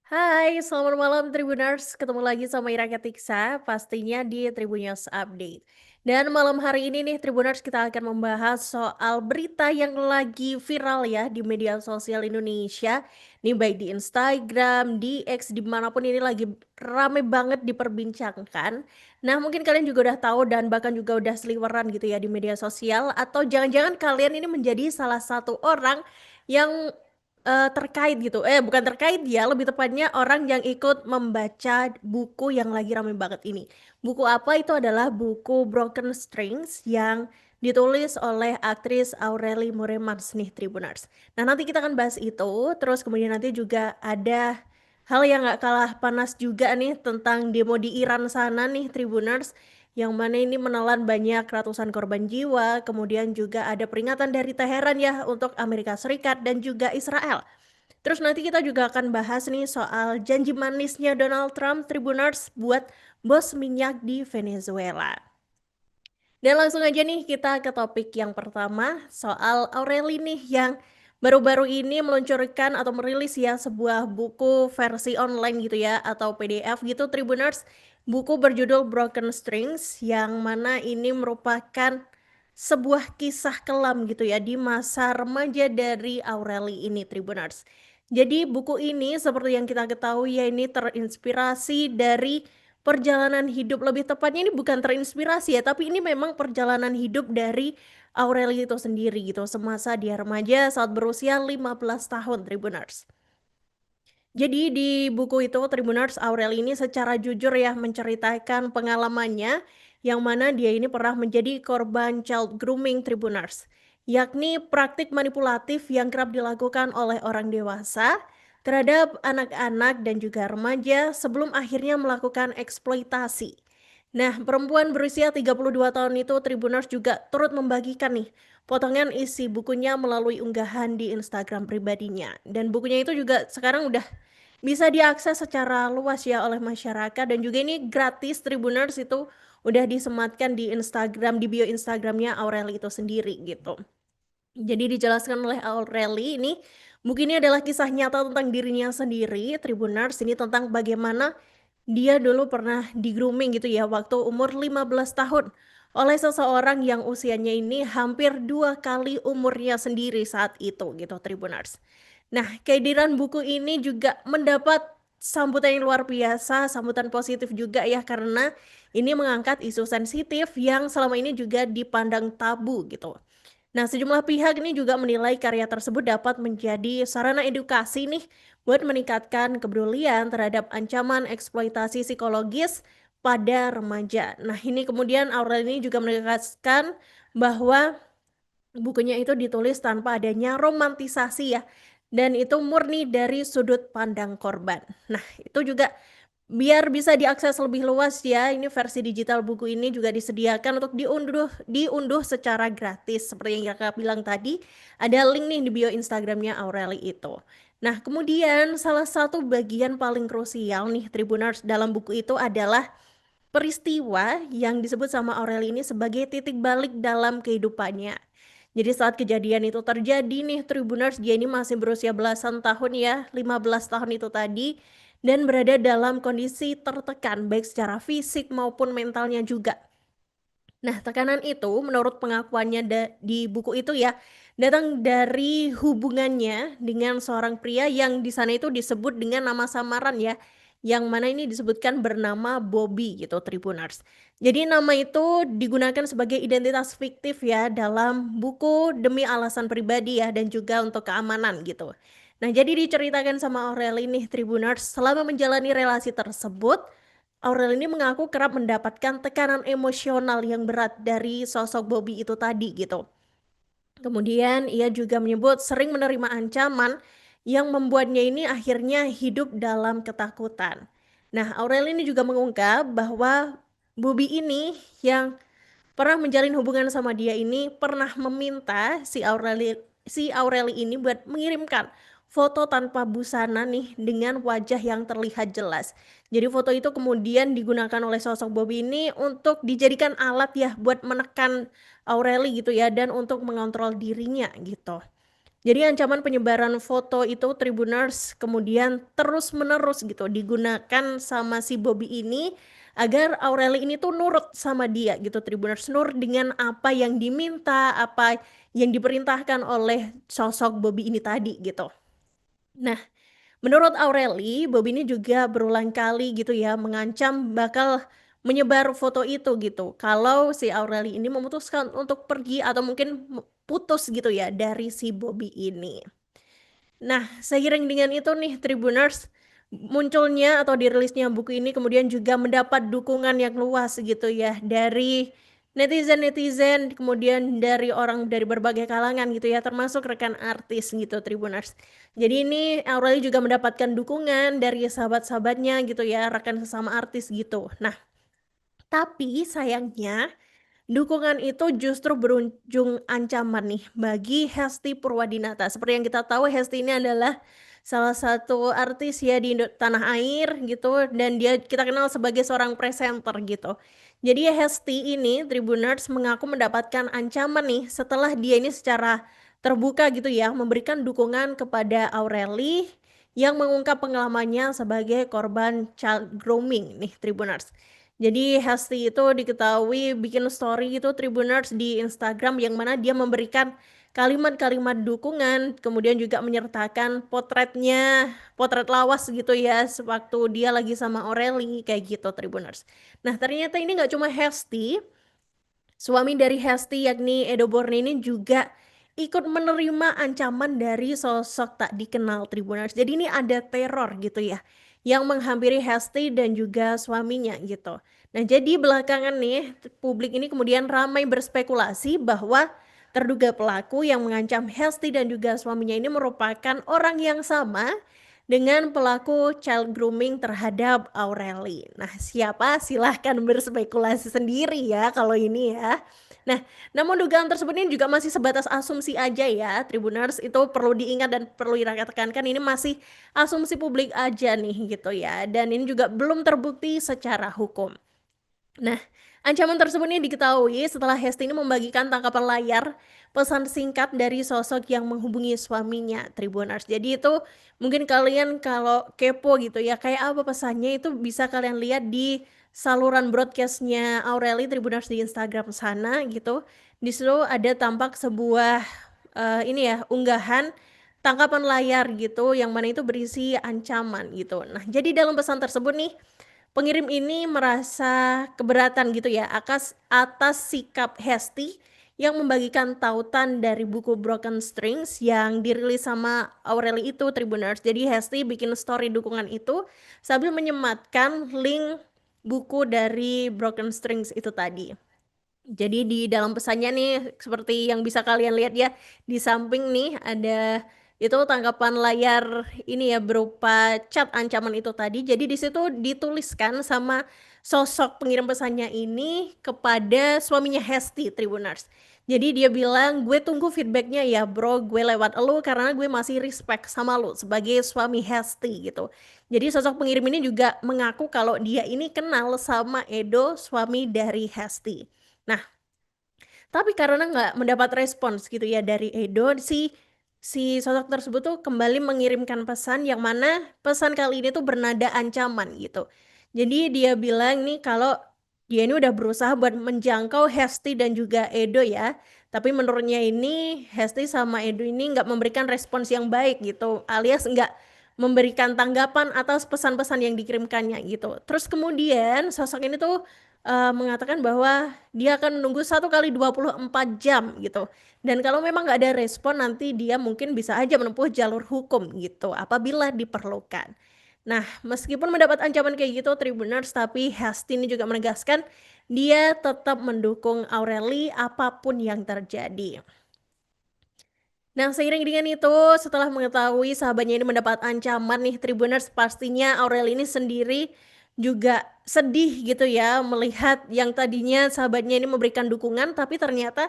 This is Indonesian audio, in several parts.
Hai, selamat malam Tribuners. Ketemu lagi sama Ira Ketiksa, pastinya di Tribunnews Update. Dan malam hari ini nih Tribuners kita akan membahas soal berita yang lagi viral ya di media sosial Indonesia. Nih baik di Instagram, di X, dimanapun ini lagi rame banget diperbincangkan. Nah mungkin kalian juga udah tahu dan bahkan juga udah seliweran gitu ya di media sosial. Atau jangan-jangan kalian ini menjadi salah satu orang yang terkait gitu, bukan terkait ya, lebih tepatnya orang yang ikut membaca buku yang lagi rame banget ini. Buku apa? Itu adalah buku Broken Strings yang ditulis oleh aktris Aurelie Moeremans nih Tribuners. Nah nanti kita akan bahas itu, terus kemudian nanti juga ada hal yang nggak kalah panas juga nih tentang demo di Iran sana nih Tribuners, yang mana ini menelan banyak ratusan korban jiwa, kemudian juga ada peringatan dari Teheran ya untuk Amerika Serikat dan juga Israel. Terus nanti kita juga akan bahas nih soal janji manisnya Donald Trump Tribuners buat bos minyak di Venezuela. Dan langsung aja nih kita ke topik yang pertama soal Aureli nih yang baru-baru ini meluncurkan atau merilis ya sebuah buku versi online gitu ya atau PDF gitu Tribuners. Buku berjudul Broken Strings yang mana ini merupakan sebuah kisah kelam gitu ya di masa remaja dari Aureli ini Tribuners. Jadi buku ini seperti yang kita ketahui ya ini terinspirasi dari perjalanan hidup, lebih tepatnya ini bukan terinspirasi ya, tapi ini memang perjalanan hidup dari Aureli itu sendiri gitu, semasa dia remaja saat berusia 15 tahun Tribuners. Jadi di buku itu Tribuners Aureli ini secara jujur ya menceritakan pengalamannya yang mana dia ini pernah menjadi korban child grooming Tribuners, yakni praktik manipulatif yang kerap dilakukan oleh orang dewasa terhadap anak-anak dan juga remaja sebelum akhirnya melakukan eksploitasi. Nah, perempuan berusia 32 tahun itu Tribuners juga turut membagikan nih potongan isi bukunya melalui unggahan di Instagram pribadinya. Dan bukunya itu juga sekarang udah bisa diakses secara luas ya oleh masyarakat dan juga ini gratis Tribuners itu udah disematkan di Instagram, di bio Instagramnya Aureli itu sendiri gitu. Jadi dijelaskan oleh Aureli ini, buku ini adalah kisah nyata tentang dirinya sendiri, Tribuners, ini tentang bagaimana dia dulu pernah di-grooming gitu ya waktu umur 15 tahun oleh seseorang yang usianya ini hampir 2 kali umurnya sendiri saat itu gitu Tribuners. Nah, kehadiran buku ini juga mendapat sambutan yang luar biasa, sambutan positif juga ya karena ini mengangkat isu sensitif yang selama ini juga dipandang tabu gitu. Nah, sejumlah pihak ini juga menilai karya tersebut dapat menjadi sarana edukasi nih buat meningkatkan kepedulian terhadap ancaman eksploitasi psikologis pada remaja. Nah, ini kemudian Aurel ini juga menegaskan bahwa bukunya itu ditulis tanpa adanya romantisasi ya, dan itu murni dari sudut pandang korban. Nah, itu juga biar bisa diakses lebih luas ya, ini versi digital buku ini juga disediakan untuk diunduh diunduh secara gratis seperti yang Kakak bilang tadi, ada link nih di bio Instagramnya Aureli itu. Nah, kemudian salah satu bagian paling krusial nih Tribuners dalam buku itu adalah peristiwa yang disebut sama Aureli ini sebagai titik balik dalam kehidupannya. Jadi saat kejadian itu terjadi nih Tribuners, dia ini masih berusia belasan tahun ya, 15 tahun itu tadi, dan berada dalam kondisi tertekan baik secara fisik maupun mentalnya juga. Nah, tekanan itu menurut pengakuannya di buku itu ya, datang dari hubungannya dengan seorang pria yang di sana itu disebut dengan nama samaran ya, yang mana ini disebutkan bernama Bobby gitu Tribuners. Jadi nama itu digunakan sebagai identitas fiktif ya dalam buku demi alasan pribadi ya dan juga untuk keamanan gitu. Nah, jadi diceritakan sama Aurel ini Tribuners selama menjalani relasi tersebut Aurel ini mengaku kerap mendapatkan tekanan emosional yang berat dari sosok Bobby itu tadi gitu. Kemudian ia juga menyebut sering menerima ancaman yang membuatnya ini akhirnya hidup dalam ketakutan. Nah, Aurel ini juga mengungkap bahwa Bobby ini yang pernah menjalin hubungan sama dia ini pernah meminta si Aureli ini buat mengirimkan foto tanpa busana nih dengan wajah yang terlihat jelas. Jadi foto itu kemudian digunakan oleh sosok Bobby ini untuk dijadikan alat ya buat menekan Aureli gitu ya dan untuk mengontrol dirinya gitu. Jadi ancaman penyebaran foto itu Tribuners kemudian terus-menerus gitu digunakan sama si Bobby ini, agar Aureli ini tuh nurut sama dia gitu Tribuners, nurut dengan apa yang diminta, apa yang diperintahkan oleh sosok Bobby ini tadi gitu. Nah, menurut Aureli, Bobby ini juga berulang kali gitu ya mengancam bakal menyebar foto itu gitu. Kalau si Aureli ini memutuskan untuk pergi atau mungkin putus gitu ya dari si Bobby ini. Nah, seiring dengan itu nih Tribuners, munculnya atau dirilisnya buku ini kemudian juga mendapat dukungan yang luas gitu ya dari netizen-netizen, kemudian dari orang dari berbagai kalangan gitu ya, termasuk rekan artis gitu Tribuners. Jadi ini Aureli juga mendapatkan dukungan dari sahabat-sahabatnya gitu ya, rekan sesama artis gitu. Nah, tapi sayangnya dukungan itu justru berujung ancaman nih bagi Hesti Purwadinata. Seperti yang kita tahu Hesti ini adalah salah satu artis ya di tanah air gitu dan dia kita kenal sebagai seorang presenter gitu. Jadi Hesti ini Tribuners mengaku mendapatkan ancaman nih setelah dia ini secara terbuka gitu ya memberikan dukungan kepada Aureli yang mengungkap pengalamannya sebagai korban child grooming nih Tribuners. Jadi Hesti itu diketahui bikin story gitu Tribuners di Instagram yang mana dia memberikan kalimat-kalimat dukungan, kemudian juga menyertakan potretnya, potret lawas gitu ya, sewaktu dia lagi sama Aureli kayak gitu Tribuners. Nah ternyata ini nggak cuma Hesti, suami dari Hesti yakni Edo Borne ini juga ikut menerima ancaman dari sosok tak dikenal Tribuners. Jadi ini ada teror gitu ya yang menghampiri Hesti dan juga suaminya gitu. Nah, jadi belakangan nih publik ini kemudian ramai berspekulasi bahwa terduga pelaku yang mengancam Hesti dan juga suaminya ini merupakan orang yang sama dengan pelaku child grooming terhadap Aureli. Nah, siapa? Silahkan berspekulasi sendiri ya kalau ini ya. Nah, namun dugaan tersebut ini juga masih sebatas asumsi aja ya, Tribuners. Itu perlu diingat dan perlu tekankan ini masih asumsi publik aja nih gitu ya. Dan ini juga belum terbukti secara hukum. Nah, ancaman tersebut ini diketahui setelah Hesti ini membagikan tangkapan layar pesan singkat dari sosok yang menghubungi suaminya, Tribuners. Jadi itu mungkin kalian kalau kepo gitu ya, kayak apa pesannya itu bisa kalian lihat di saluran broadcastnya Aureli Tribuners di Instagram sana gitu. Di situ ada tampak sebuah ini ya unggahan tangkapan layar gitu yang mana itu berisi ancaman gitu. Nah, jadi dalam pesan tersebut nih pengirim ini merasa keberatan gitu ya atas sikap Hesti yang membagikan tautan dari buku Broken Strings yang dirilis sama Aureli itu Tribuners. Jadi Hesti bikin story dukungan itu sambil menyematkan link buku dari Broken Strings itu tadi. Jadi di dalam pesannya nih seperti yang bisa kalian lihat ya di samping nih ada itu tangkapan layar ini ya berupa chat ancaman itu tadi. Jadi di situ dituliskan sama sosok pengirim pesannya ini kepada suaminya Hesti Tribuners. Jadi dia bilang gue tunggu feedbacknya ya bro, gue lewat elu karena gue masih respect sama lu sebagai suami Hesti gitu. Jadi sosok pengirim ini juga mengaku kalau dia ini kenal sama Edo suami dari Hesti. Nah, tapi karena nggak mendapat respons gitu ya dari Edo, si sosok tersebut tuh kembali mengirimkan pesan yang mana pesan kali ini tuh bernada ancaman gitu. Jadi dia bilang nih kalau dia ini udah berusaha buat menjangkau Hesti dan juga Edo ya, tapi menurutnya ini Hesti sama Edo ini nggak memberikan respons yang baik gitu, alias nggak memberikan tanggapan atas pesan-pesan yang dikirimkannya gitu. Terus kemudian sosok ini tuh mengatakan bahwa dia akan menunggu 1 kali 24 jam gitu. Dan kalau memang nggak ada respon nanti dia mungkin bisa aja menempuh jalur hukum gitu apabila diperlukan. Nah, meskipun mendapat ancaman kayak gitu Tribuners, tapi Hesti ini juga menegaskan dia tetap mendukung Aureli apapun yang terjadi. Nah, seiring dengan itu, setelah mengetahui sahabatnya ini mendapat ancaman nih Tribuners, pastinya Aurel ini sendiri juga sedih gitu ya melihat yang tadinya sahabatnya ini memberikan dukungan tapi ternyata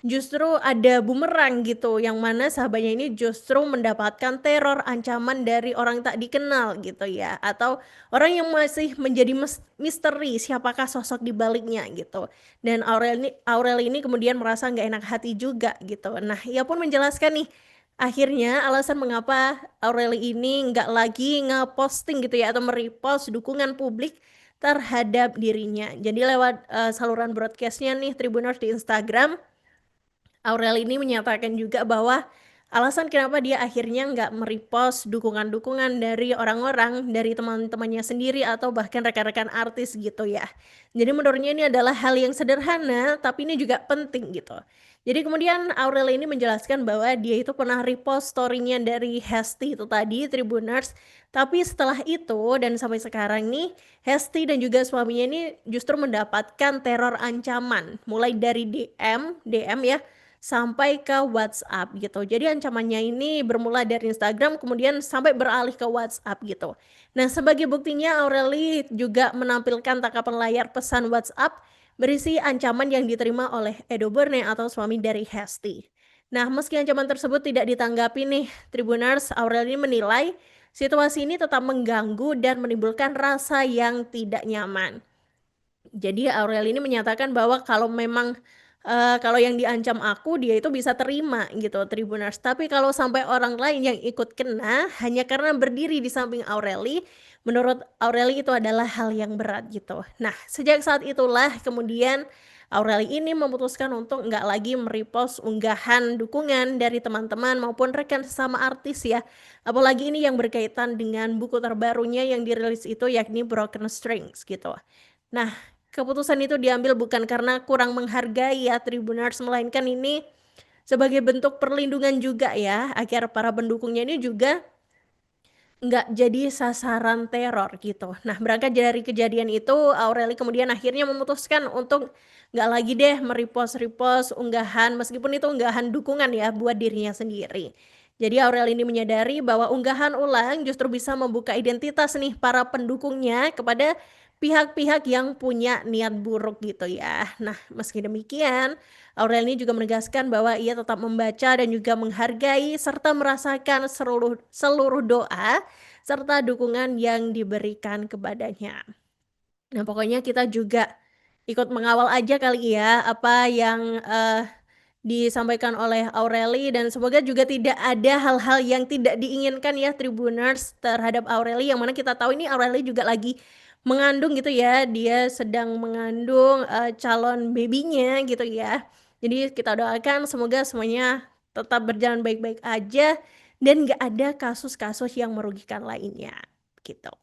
justru ada bumerang gitu yang mana sahabatnya ini justru mendapatkan teror ancaman dari orang tak dikenal gitu ya atau orang yang masih menjadi misteri siapakah sosok di baliknya gitu. Dan Aurel ini kemudian merasa nggak enak hati juga gitu. Nah, ia pun menjelaskan nih Akhirnya alasan mengapa Aureli ini nggak lagi nge-posting gitu ya atau me-repost dukungan publik terhadap dirinya. Jadi lewat, saluran broadcast-nya nih Tribuners di Instagram, Aurel ini menyatakan juga bahwa alasan kenapa dia akhirnya nggak me-repost dukungan-dukungan dari orang-orang, dari teman-temannya sendiri atau bahkan rekan-rekan artis gitu ya. Jadi menurutnya ini adalah hal yang sederhana, tapi ini juga penting gitu. Jadi kemudian Aurel ini menjelaskan bahwa dia itu pernah repost story-nya dari Hesti itu tadi, Tribuners. Tapi setelah itu dan sampai sekarang nih, Hesti dan juga suaminya ini justru mendapatkan teror ancaman. Mulai dari DM ya, sampai ke WhatsApp gitu. Jadi ancamannya ini bermula dari Instagram kemudian sampai beralih ke WhatsApp gitu. Nah, sebagai buktinya Aureli juga menampilkan tangkapan layar pesan WhatsApp berisi ancaman yang diterima oleh Edo Berne atau suami dari Hesti. Nah, meski ancaman tersebut tidak ditanggapi nih, Tribuners, Aureli menilai situasi ini tetap mengganggu dan menimbulkan rasa yang tidak nyaman. Jadi Aurel ini menyatakan bahwa kalau memang, kalau yang diancam aku dia itu bisa terima gitu Tribuners, tapi kalau sampai orang lain yang ikut kena hanya karena berdiri di samping Aureli, menurut Aureli itu adalah hal yang berat gitu. Nah, sejak saat itulah kemudian Aureli ini memutuskan untuk nggak lagi me-repost unggahan dukungan dari teman-teman maupun rekan sesama artis ya, apalagi ini yang berkaitan dengan buku terbarunya yang dirilis itu yakni Broken Strings gitu. Nah, keputusan itu diambil bukan karena kurang menghargai ya Tribuners, melainkan ini sebagai bentuk perlindungan juga ya, agar para pendukungnya ini juga nggak jadi sasaran teror gitu. Nah, berangkat dari kejadian itu, Aureli kemudian akhirnya memutuskan untuk nggak lagi deh me-repost unggahan, meskipun itu unggahan dukungan ya buat dirinya sendiri. Jadi Aureli ini menyadari bahwa unggahan ulang justru bisa membuka identitas nih para pendukungnya kepada pihak-pihak yang punya niat buruk gitu ya. Nah, meski demikian, Aurel ini juga menegaskan bahwa ia tetap membaca dan juga menghargai serta merasakan seluruh seluruh doa serta dukungan yang diberikan kepadanya. Nah, pokoknya kita juga ikut mengawal aja kali ya apa yang disampaikan oleh Aureli dan semoga juga tidak ada hal-hal yang tidak diinginkan ya Tribuners terhadap Aureli, yang mana kita tahu ini Aureli juga lagi mengandung gitu ya, dia sedang mengandung calon babynya gitu ya. Jadi kita doakan semoga semuanya tetap berjalan baik-baik aja dan gak ada kasus-kasus yang merugikan lainnya gitu.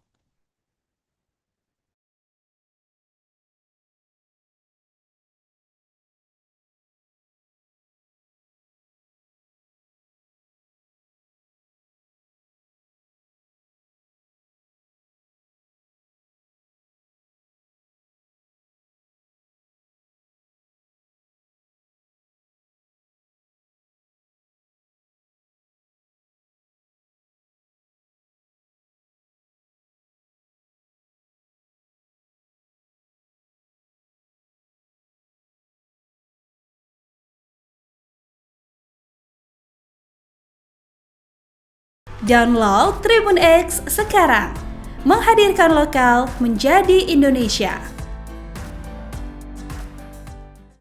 Download Tribun X sekarang, menghadirkan lokal menjadi Indonesia.